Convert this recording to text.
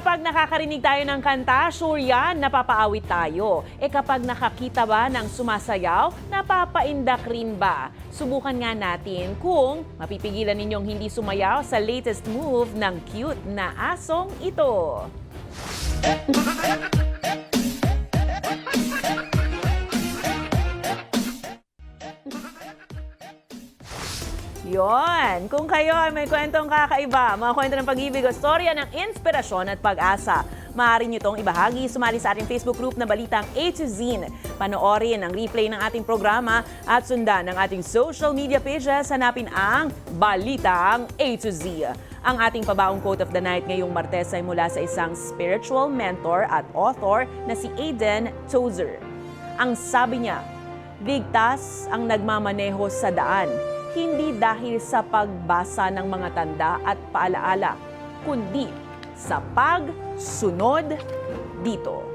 Kapag nakakarinig tayo ng kanta, sure yan, napapaawit tayo. Kapag nakakita ba ng sumasayaw, napapaindak rin ba? Subukan nga natin kung mapipigilan ninyong hindi sumayaw sa latest move ng cute na asong ito. Yon, kung kayo ay may kwentong kakaiba, mga kwento ng pag-ibig o storya ng inspirasyon at pag-asa, maaari nyo itong ibahagi, sumali sa ating Facebook group na Balitang A to Z. Panoorin ang replay ng ating programa at sundan ang ating social media pages, hanapin ang Balitang A to Z. Ang ating pabaong quote of the night ngayong Martes ay mula sa isang spiritual mentor at author na si Aidan Tozer. Ang sabi niya, ligtas ang nagmamaneho sa daan, hindi dahil sa pagbasa ng mga tanda at paalaala, kundi sa pagsunod dito.